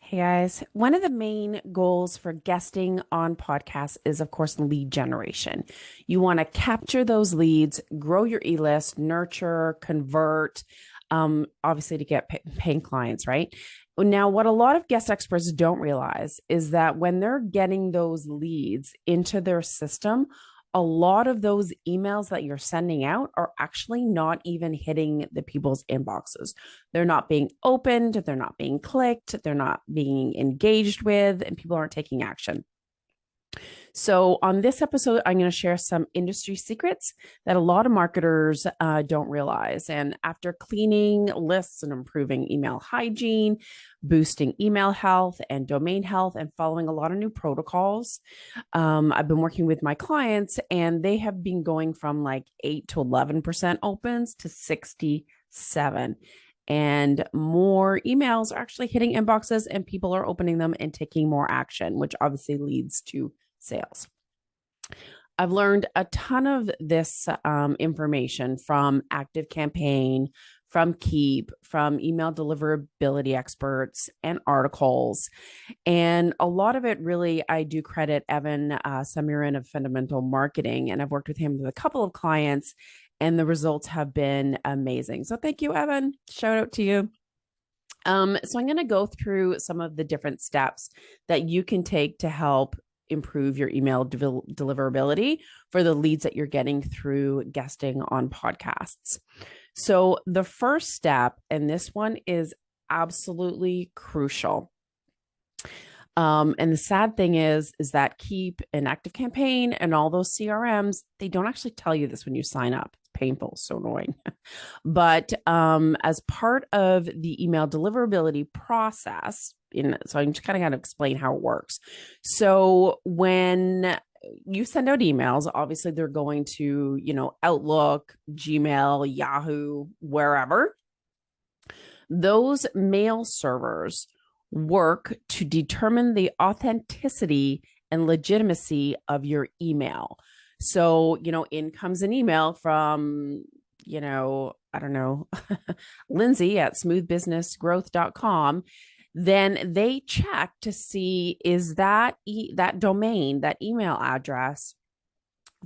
Hey guys, one of the main goals for guesting on podcasts is, of course, lead generation. You want to capture those leads, grow your e-list, nurture, convert, obviously to get paying clients, right? Now, what a lot of guest experts don't realize is that when they're getting those leads into their system, a lot of those emails that you're sending out are actually not even hitting the people's inboxes. They're not being opened, they're not being clicked, they're not being engaged with, and people aren't taking action. So on this episode, I'm going to share some industry secrets that a lot of marketers don't realize. And after cleaning lists and improving email hygiene, boosting email health and domain health, and following a lot of new protocols, I've been working with my clients, and they have been going from like 8 to 11% opens to 67. And more emails are actually hitting inboxes, and people are opening them and taking more action, which obviously leads to sales. I've learned a ton of this information from ActiveCampaign, from Keep, from email deliverability experts and articles. And a lot of it really, I do credit 𝗵𝗗𝗡𝗂 of Fundamental Marketing. And I've worked with him with a couple of clients, and the results have been amazing. So thank you, Evan. Shout out to you. So I'm going to go through some of the different steps that you can take to help improve your email deliverability for the leads that you're getting through guesting on podcasts. So the first step, and this one is absolutely crucial. And the sad thing is that Keep and ActiveCampaign and all those CRMs, they don't actually tell you this when you sign up. It's painful, so annoying. But as part of the email deliverability process, so I'm just kind of going to explain how it works. So when you send out emails, obviously they're going to, Outlook, Gmail, Yahoo, wherever. Those mail servers work to determine the authenticity and legitimacy of your email. So, in comes an email from, I don't know, Lindsay at 𝗵𝗵𝗍𝗍𝗀𝗍𝗍𝗀𝗍𝗍𝗍.com. Then they check to see, is that domain, that email address,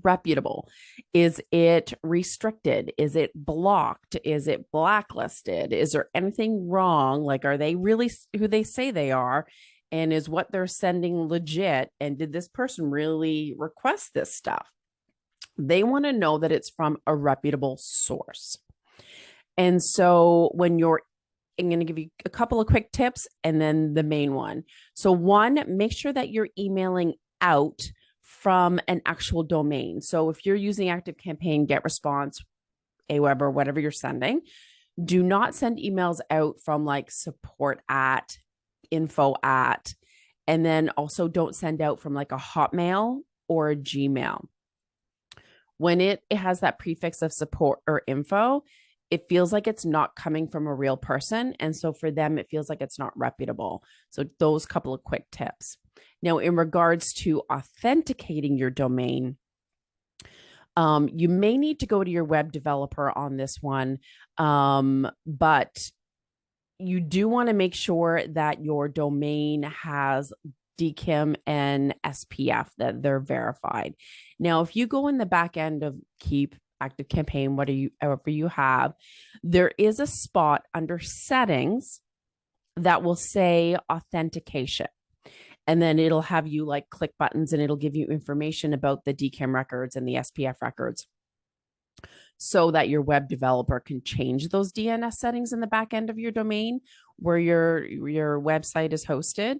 reputable? Is it restricted? Is it blocked? Is it blacklisted? Is there anything wrong? Like, are they really who they say they are? And is what they're sending legit? And did this person really request this stuff? They want to know that it's from a reputable source. And so I'm going to give you a couple of quick tips and then the main one. So one, make sure that you're emailing out from an actual domain. So if you're using ActiveCampaign, GetResponse, Aweber, whatever you're sending, do not send emails out from like support at, info at, and then also don't send out from like a Hotmail or a Gmail. When it has that prefix of support or info, it feels like it's not coming from a real person. And so for them, it feels like it's not reputable. So those couple of quick tips. Now, in regards to authenticating your domain, you may need to go to your web developer on this one, but you do want to make sure that your domain has DKIM and SPF, that they're verified. Now, if you go in the back end of Keep, ActiveCampaign, whatever you have, there is a spot under settings that will say authentication. And then it'll have you like click buttons, and it'll give you information about the DKIM records and the SPF records, so that your web developer can change those DNS settings in the back end of your domain where your website is hosted.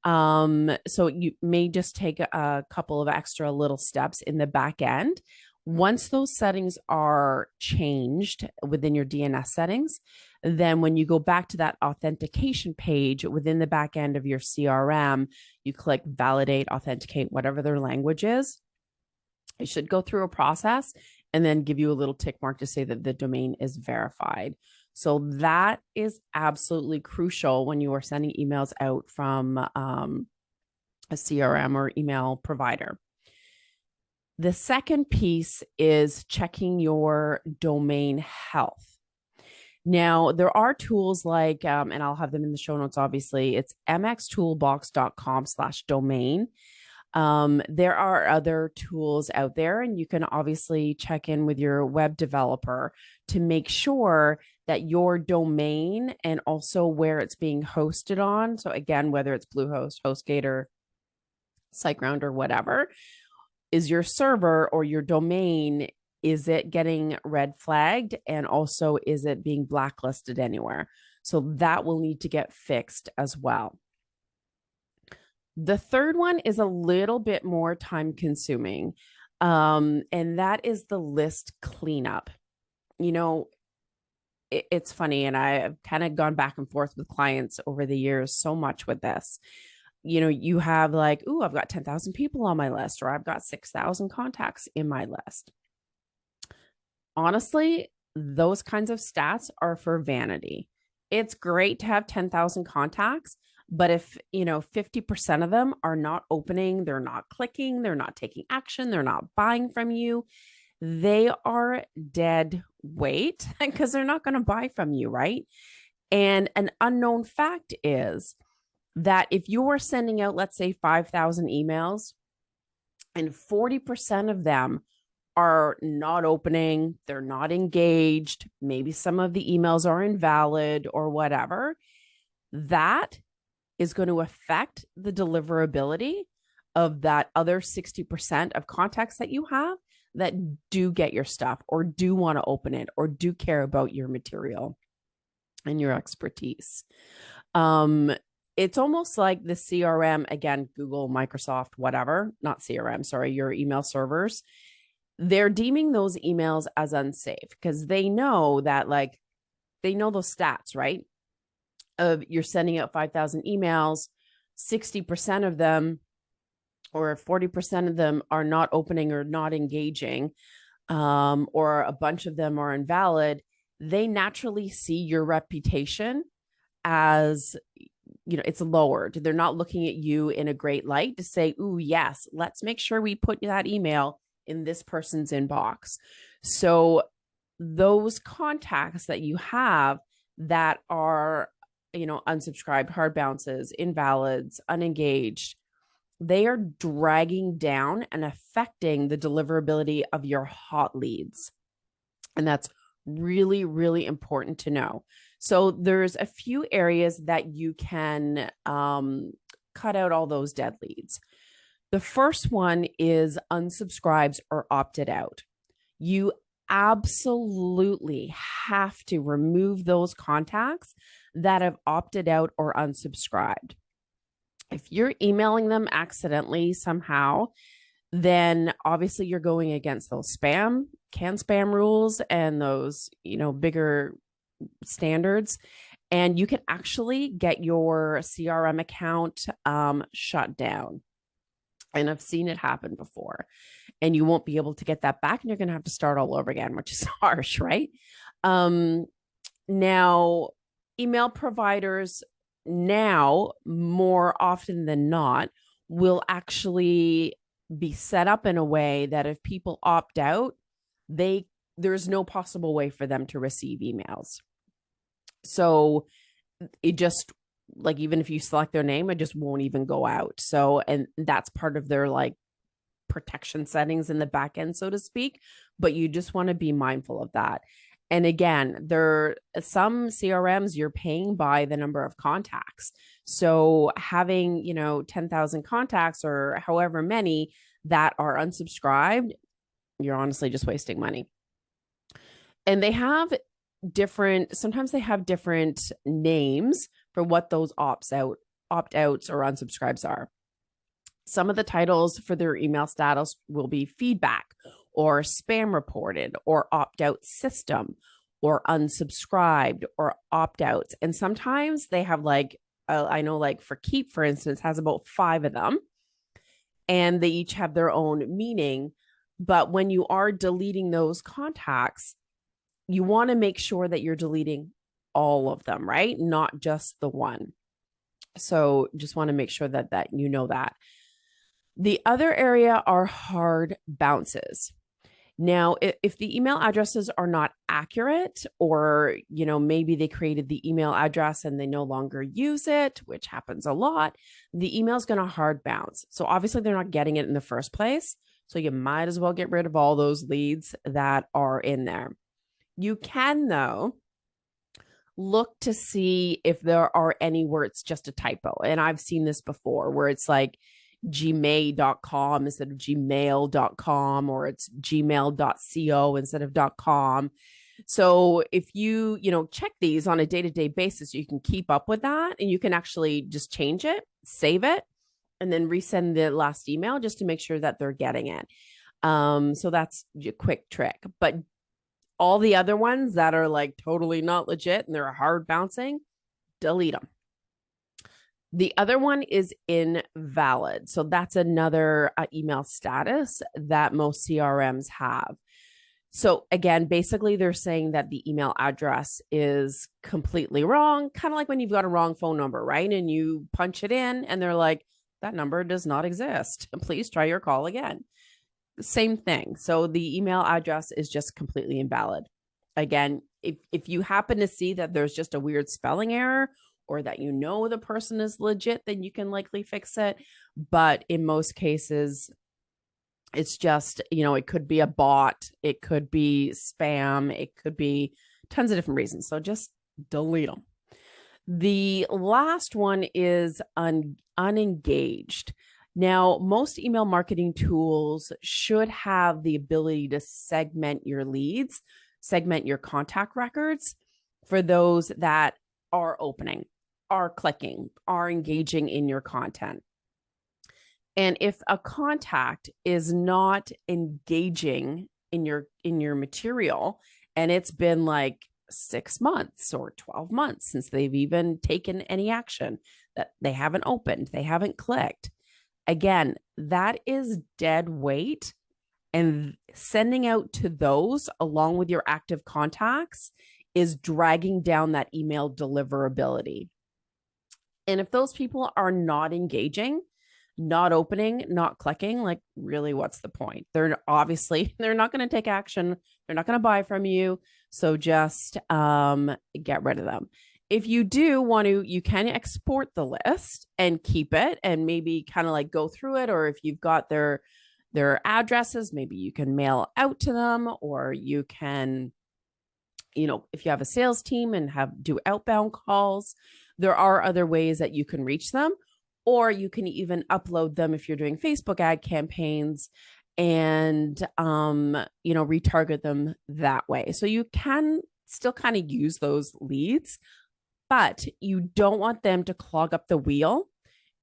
So you may just take a couple of extra little steps in the back end. Once those settings are changed within your DNS settings, then when you go back to that authentication page within the back end of your CRM, you click validate, authenticate, whatever their language is. It should go through a process and then give you a little tick mark to say that the domain is verified. So that is absolutely crucial when you are sending emails out from a CRM or email provider. The second piece is checking your domain health. Now, there are tools like, and I'll have them in the show notes, obviously, it's mxtoolbox.com/domain. There are other tools out there, and you can obviously check in with your web developer to make sure that your domain and also where it's being hosted on. So again, whether it's Bluehost, HostGator, SiteGround, or whatever, is your server or your domain, is it getting red flagged? And also, is it being blacklisted anywhere? So that will need to get fixed as well. The third one is a little bit more time consuming, and that is the list cleanup. You know, it's funny, and I've kind of gone back and forth with clients over the years so much with this. You know, you have like, ooh, I've got 10,000 people on my list, or I've got 6,000 contacts in my list. Honestly, those kinds of stats are for vanity. It's great to have 10,000 contacts, but if, 50% of them are not opening, they're not clicking, they're not taking action, they're not buying from you, they are dead weight because they're not going to buy from you, right? And an unknown fact is that if you are sending out, let's say, 5,000 emails and 40% of them are not opening, they're not engaged, maybe some of the emails are invalid or whatever, that is going to affect the deliverability of that other 60% of contacts that you have that do get your stuff or do want to open it or do care about your material and your expertise. It's almost like the CRM, again, Google, Microsoft, whatever, not CRM, sorry, your email servers. They're deeming those emails as unsafe because they know that, like, they know those stats, right? Of you're sending out 5,000 emails, 60% of them or 40% of them are not opening or not engaging, or a bunch of them are invalid. They naturally see your reputation as, it's lowered. They're not looking at you in a great light to say, ooh, yes, let's make sure we put that email in this person's inbox. So those contacts that you have that are, unsubscribed, hard bounces, invalids, unengaged, they are dragging down and affecting the deliverability of your hot leads. And that's really, really important to know. So there's a few areas that you can cut out all those dead leads. The first one is unsubscribes or opted out. You absolutely have to remove those contacts that have opted out or unsubscribed. If you're emailing them accidentally somehow, then obviously you're going against those CAN spam rules and those, bigger standards. And you can actually get your CRM account shut down. And I've seen it happen before. And you won't be able to get that back, and you're going to have to start all over again, which is harsh, right? Now, email providers now, more often than not, will actually be set up in a way that if people opt out, there's no possible way for them to receive emails. So it just, like, even if you select their name, it just won't even go out. So, and that's part of their like protection settings in the back end, so to speak, but you just want to be mindful of that. And again, there are some CRMs you're paying by the number of contacts. So having, 10,000 contacts or however many that are unsubscribed, you're honestly just wasting money. And they have sometimes they have different names for what those opt-outs or unsubscribes are. Some of the titles for their email status will be feedback or spam reported or opt-out system or unsubscribed or opt-outs. And sometimes they have like, I know like for Keep, for instance, has about 5 of them, and they each have their own meaning. But when you are deleting those contacts, you want to make sure that you're deleting all of them, right? Not just the one. So just want to make sure that you know that. The other area are hard bounces. Now, if the email addresses are not accurate, or, maybe they created the email address and they no longer use it, which happens a lot, the email is going to hard bounce. So obviously they're not getting it in the first place. So you might as well get rid of all those leads that are in there. You can, though, look to see if there are any where it's just a typo. And I've seen this before where it's like gmail.com instead of gmail.com, or it's gmail.co instead of .com. So if you, check these on a day-to-day basis, you can keep up with that, and you can actually just change it, save it, and then resend the last email just to make sure that they're getting it. So that's a quick trick. But all the other ones that are like totally not legit and they're hard bouncing, delete them. The other one is invalid. So that's another email status that most CRMs have. So again, basically they're saying that the email address is completely wrong, kind of like when you've got a wrong phone number, right? And you punch it in and they're like, that number does not exist. Please try your call again. Same thing. So the email address is just completely invalid. Again, if you happen to see that there's just a weird spelling error, or that the person is legit, then you can likely fix it. But in most cases, it's just, it could be a bot, it could be spam, it could be tons of different reasons. So just delete them. The last one is unengaged. Now, most email marketing tools should have the ability to segment your leads, segment your contact records for those that are opening, are clicking, are engaging in your content. And if a contact is not engaging in your material, and it's been like 6 months or 12 months since they've even taken any action, that they haven't opened, they haven't clicked, again, that is dead weight. And sending out to those along with your active contacts is dragging down that email deliverability. And if those people are not engaging, not opening, not clicking, like, really, what's the point? They're not going to take action. They're not going to buy from you. So just get rid of them. If you do want to, you can export the list and keep it and maybe kind of like go through it. Or if you've got their addresses, maybe you can mail out to them, or you can, if you have a sales team and do outbound calls, there are other ways that you can reach them. Or you can even upload them if you're doing Facebook ad campaigns and, retarget them that way. So you can still kind of use those leads, but you don't want them to clog up the wheel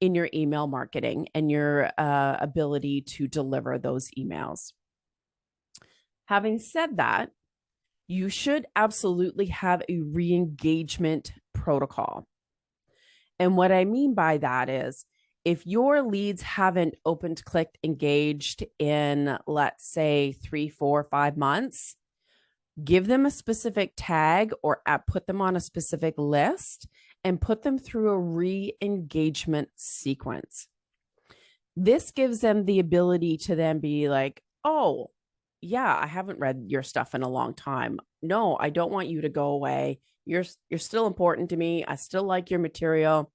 in your email marketing and your ability to deliver those emails. Having said that, you should absolutely have a re-engagement protocol. And what I mean by that is, if your leads haven't opened, clicked, engaged in, let's say, 3, 4, 5 months, give them a specific tag or put them on a specific list and put them through a re-engagement sequence. This gives them the ability to then be like, oh, yeah, I haven't read your stuff in a long time. No, I don't want you to go away. You're still important to me. I still like your material.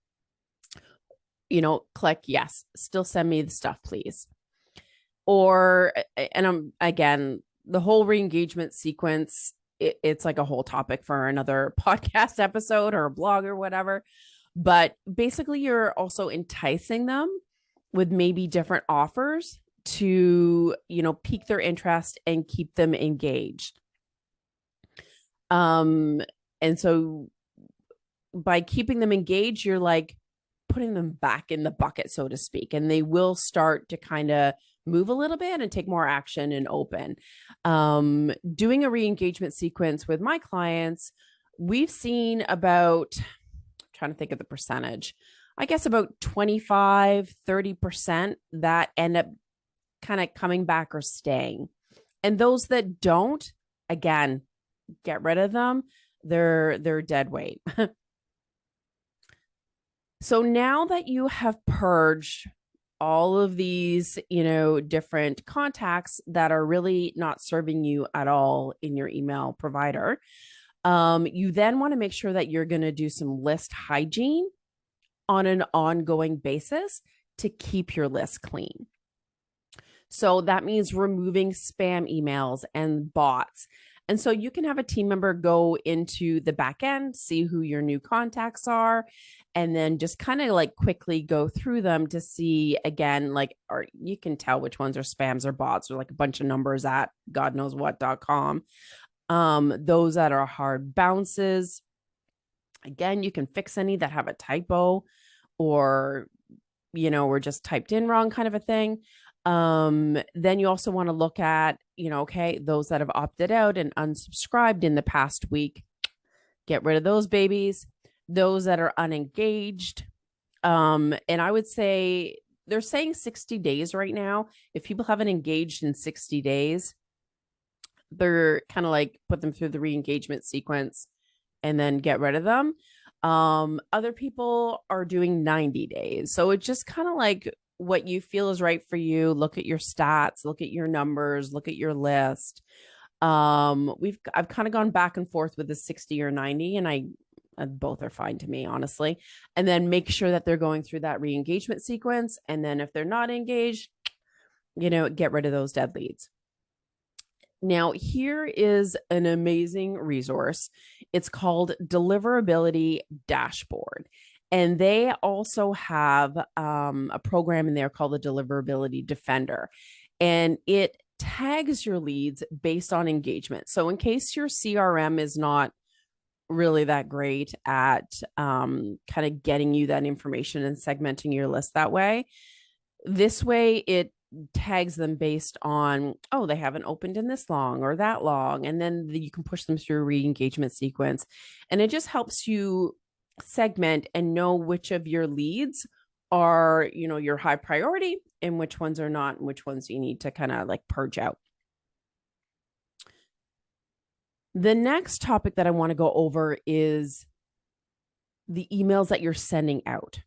Click yes, still send me the stuff, please. Or, and again, the whole re-engagement sequence, it's like a whole topic for another podcast episode or a blog or whatever. But basically, you're also enticing them with maybe different offers to, pique their interest and keep them engaged. And so by keeping them engaged, you're like putting them back in the bucket, so to speak, and they will start to kind of move a little bit and take more action and open. Doing a re-engagement sequence with my clients, we've seen about, I'm trying to think of the percentage, I guess about 25, 30% that end up kind of coming back or staying. And those that don't, again, get rid of them. They're dead weight. So now that you have purged all of these, different contacts that are really not serving you at all in your email provider. You then want to make sure that you're going to do some list hygiene on an ongoing basis to keep your list clean. So that means removing spam emails and bots. And so you can have a team member go into the back end, see who your new contacts are, and then just kind of like quickly go through them to see again, like, or you can tell which ones are spams or bots or like a bunch of numbers at God knows what.com. Those that are hard bounces. Again, you can fix any that have a typo or, were just typed in wrong kind of a thing. Then you also want to look at, okay, those that have opted out and unsubscribed in the past week, get rid of those babies. Those that are unengaged. And I would say they're saying 60 days right now. If people haven't engaged in 60 days, they're kind of like put them through the re-engagement sequence and then get rid of them. Other people are doing 90 days. So it's just kind of like what you feel is right for you. Look at your stats, look at your numbers, look at your list. I've kind of gone back and forth with the 60 or 90, and both are fine to me, honestly. And then make sure that they're going through that re-engagement sequence. And then if they're not engaged, get rid of those dead leads. Now, here is an amazing resource. It's called Deliverability Dashboard. And they also have a program in there called the Deliverability Defender. And it tags your leads based on engagement. So in case your CRM is not really that great at kind of getting you that information and segmenting your list that way, this way it tags them based on, oh, they haven't opened in this long or that long. And then you can push them through a re-engagement sequence. And it just helps you segment and know which of your leads are, your high priority and which ones are not, and which ones you need to kind of like purge out. The next topic that I want to go over is the emails that you're sending out.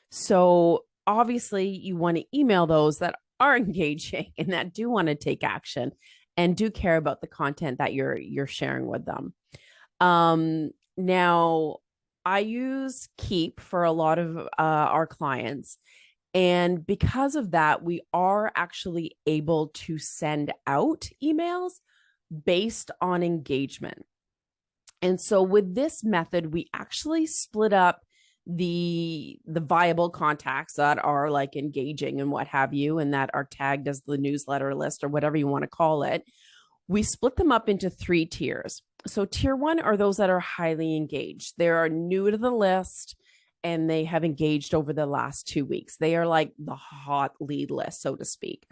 So obviously you want to email those that are engaging and that do want to take action and do care about the content that you're sharing with them. Now, I use Keep for a lot of our clients. And because of that, we are actually able to send out emails based on engagement. And so with this method, we actually split up the viable contacts that are like engaging and what have you, and that are tagged as the newsletter list or whatever you want to call it. We split them up into 3 tiers. So tier 1 are those that are highly engaged. They are new to the list and they have engaged over the last 2 weeks. They are like the hot lead list, so to speak.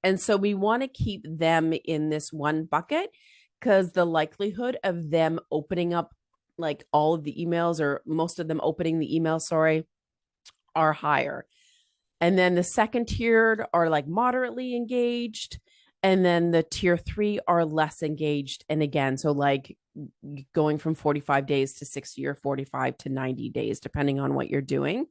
And so we want to keep them in this one bucket because the likelihood of them opening up like all of the emails, or most of them opening the email, are higher. And then the second tiered are like moderately engaged. And then the tier 3 are less engaged. And again, so like going from 45 days to 60 or 45 to 90 days, depending on what you're doing.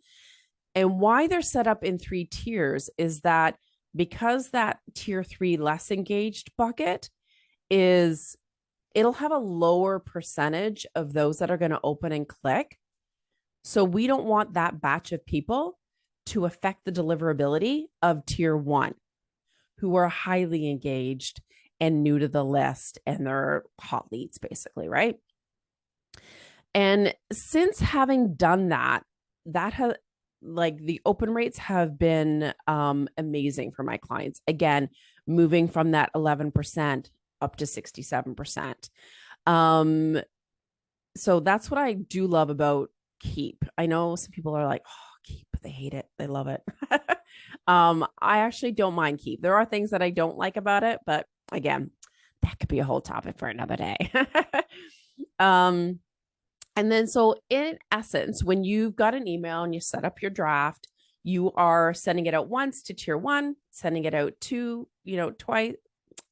And why they're set up in 3 tiers is that because that tier 3 less engaged bucket it'll have a lower percentage of those that are going to open and click. So we don't want that batch of people to affect the deliverability of tier 1, who are highly engaged and new to the list and they're hot leads basically, right? And since having done that has like the open rates have been amazing for my clients. Again, moving from that 11% up to 67%. So that's what I do love about Keep. I know some people are like, oh, Keep, they hate it. They love it. I actually don't mind Keep. There are things that I don't like about it, but again, that could be a whole topic for another day. And then so in essence, when you've got an email and you set up your draft, you are sending it out once to tier 1, sending it out twice,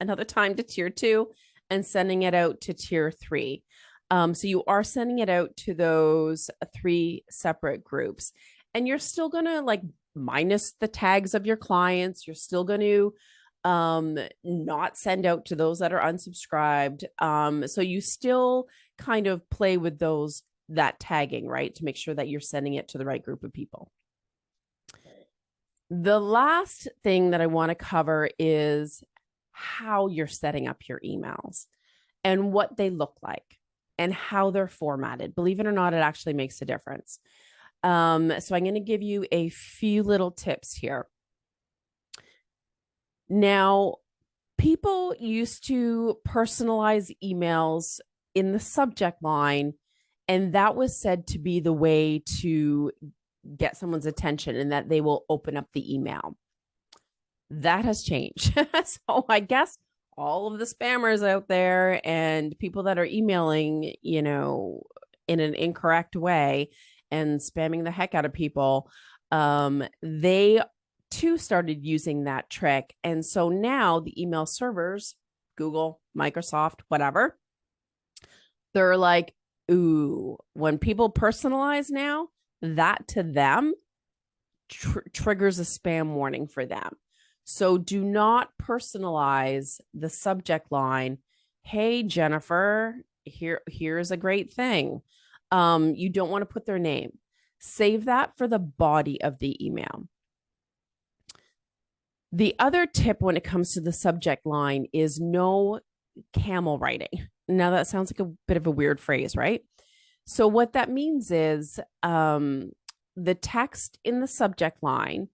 another time to tier 2, and sending it out to tier 3. So you are sending it out to those 3 separate groups, and you're still going to like minus the tags of your clients. You're still going to not send out to those that are unsubscribed. So you still kind of play with that tagging, right? To make sure that you're sending it to the right group of people. The last thing that I want to cover is how you're setting up your emails and what they look like and how they're formatted. Believe it or not, it actually makes a difference. So I'm going to give you a few little tips here. Now, people used to personalize emails in the subject line, and that was said to be the way to get someone's attention and that they will open up the email. That has changed. So I guess all of the spammers out there and people that are emailing, in an incorrect way and spamming the heck out of people, they too started using that trick. And so now the email servers, Google, Microsoft, whatever, they're like, ooh, when people personalize now, that to them triggers a spam warning for them. So do not personalize the subject line. Hey, Jennifer, here's a great thing. You don't want to put their name. Save that for the body of the email. The other tip when it comes to the subject line is no camel writing. Now that sounds like a bit of a weird phrase, right? So what that means is the text in the subject line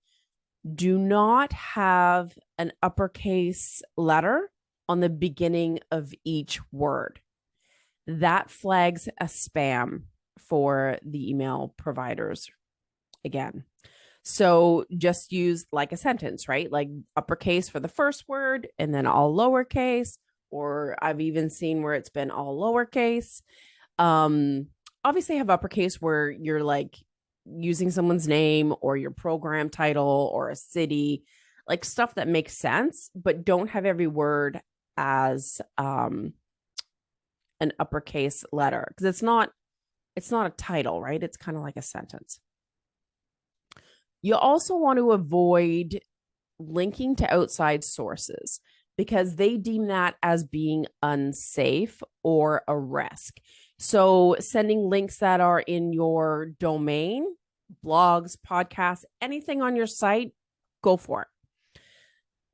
do not have an uppercase letter on the beginning of each word. That flags a spam for the email providers again. So just use like a sentence, right? Like uppercase for the first word and then all lowercase, or I've even seen where it's been all lowercase. Obviously have uppercase where you're like using someone's name or your program title or a city, like stuff that makes sense, but don't have every word as an uppercase letter, because it's not a title, right? It's kind of like a sentence. You also want to avoid linking to outside sources because they deem that as being unsafe or a risk. So sending links that are in your domain, blogs, podcasts, anything on your site, go for it.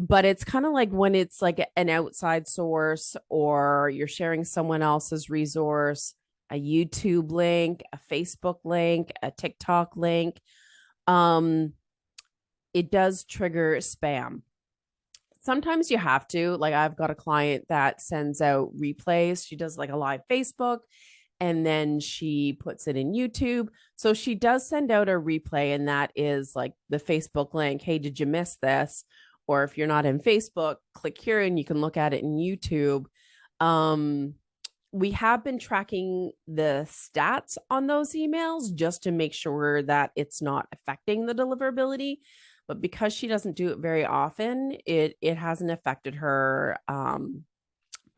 But it's kind of like when it's like an outside source or you're sharing someone else's resource, a YouTube link, a Facebook link, a TikTok link, it does trigger spam. Sometimes you have to, like I've got a client that sends out replays. She does like a live Facebook and then she puts it in YouTube. So she does send out a replay, and that is like the Facebook link. Hey, did you miss this? Or if you're not in Facebook, click here and you can look at it in YouTube. We have been tracking the stats on those emails just to make sure that it's not affecting the deliverability. But because she doesn't do it very often, it hasn't affected her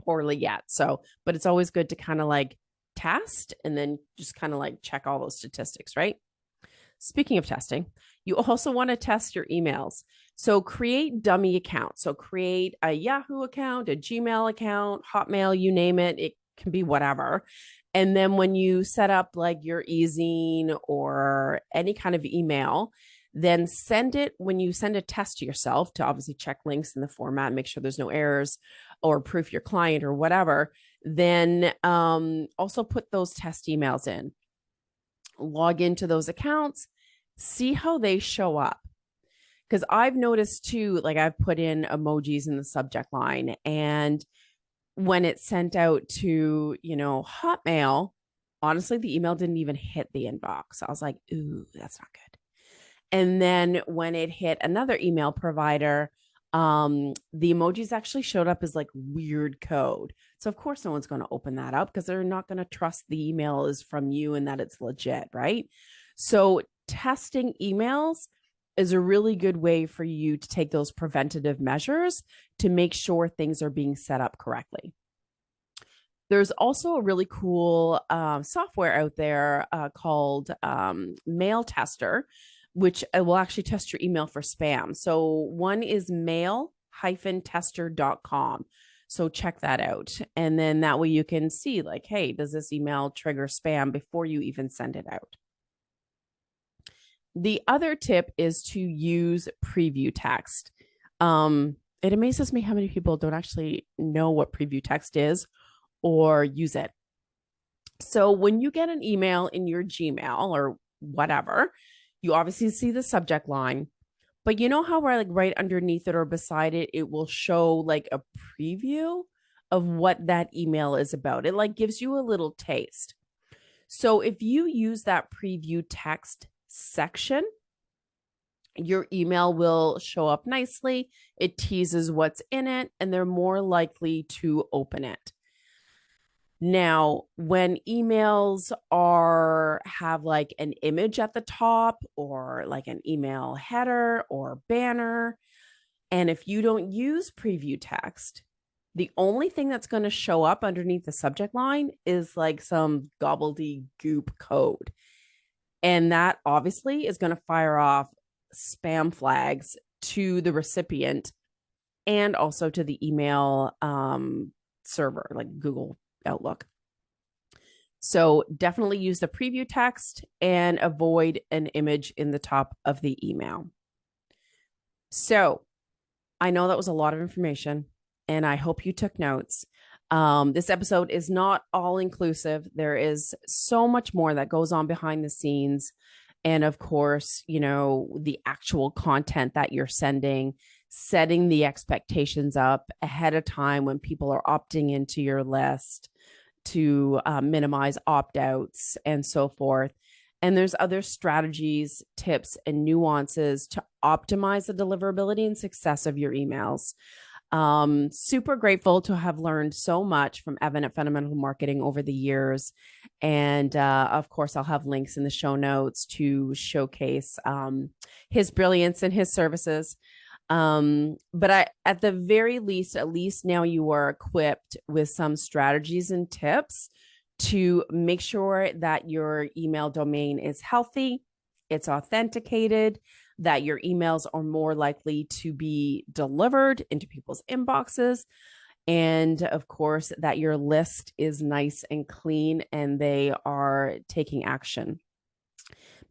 poorly yet. So, but it's always good to kind of like test and then just kind of like check all those statistics, right? Speaking of testing, you also want to test your emails. So create dummy accounts. So create a Yahoo account, a Gmail account, Hotmail, you name it. It can be whatever. And then when you set up like your e-zine or any kind of email, then send it when you send a test to yourself to obviously check links in the format, make sure there's no errors or proof your client or whatever. Then also put those test emails in, log into those accounts, see how they show up. Because I've noticed too, like I've put in emojis in the subject line, and when it's sent out to, Hotmail, honestly, the email didn't even hit the inbox. I was like, ooh, that's not good. And then when it hit another email provider, the emojis actually showed up as like weird code. So of course, no one's going to open that up because they're not going to trust the email is from you and that it's legit, right? So testing emails is a really good way for you to take those preventative measures to make sure things are being set up correctly. There's also a really cool software out there called Mail Tester. which will actually test your email for spam. So one is mail-tester.com. So check that out. And then that way you can see like, hey, does this email trigger spam before you even send it out? The other tip is to use preview text. It amazes me how many people don't actually know what preview text is or use it. So when you get an email in your Gmail or whatever, you obviously see the subject line, but you know how we're like right underneath it or beside it, it will show like a preview of what that email is about. It like gives you a little taste. So if you use that preview text section, your email will show up nicely. It teases what's in it, and they're more likely to open it. Now, when emails have like an image at the top or like an email header or banner, and if you don't use preview text, the only thing that's going to show up underneath the subject line is like some gobbledygook code. And that obviously is going to fire off spam flags to the recipient and also to the email server, like Google Outlook. So definitely use the preview text and avoid an image in the top of the email. So I know that was a lot of information, and I hope you took notes. This episode is not all inclusive. There is so much more that goes on behind the scenes. And of course, you know, the actual content that you're sending, setting the expectations up ahead of time when people are opting into your list to minimize opt-outs and so forth. And there's other strategies, tips, and nuances to optimize the deliverability and success of your emails. Super grateful to have learned so much from Evan at Fundamental Marketing over the years. And of course, I'll have links in the show notes to showcase his brilliance and his services. But at the very least, at least now you are equipped with some strategies and tips to make sure that your email domain is healthy, it's authenticated, that your emails are more likely to be delivered into people's inboxes. And of course, that your list is nice and clean and they are taking action.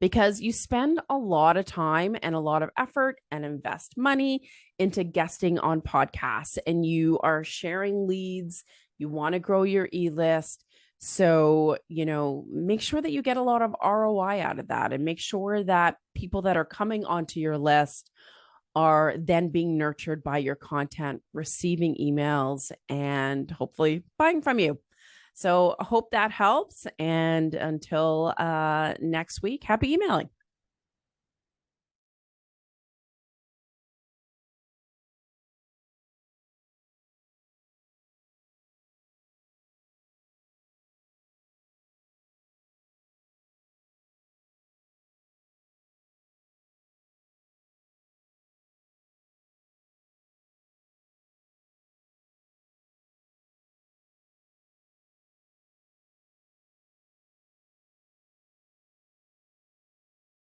Because you spend a lot of time and a lot of effort and invest money into guesting on podcasts, and you are sharing leads. You want to grow your e-list. So, you know, make sure that you get a lot of ROI out of that, and make sure that people that are coming onto your list are then being nurtured by your content, receiving emails, and hopefully buying from you. So I hope that helps. And until next week, happy emailing.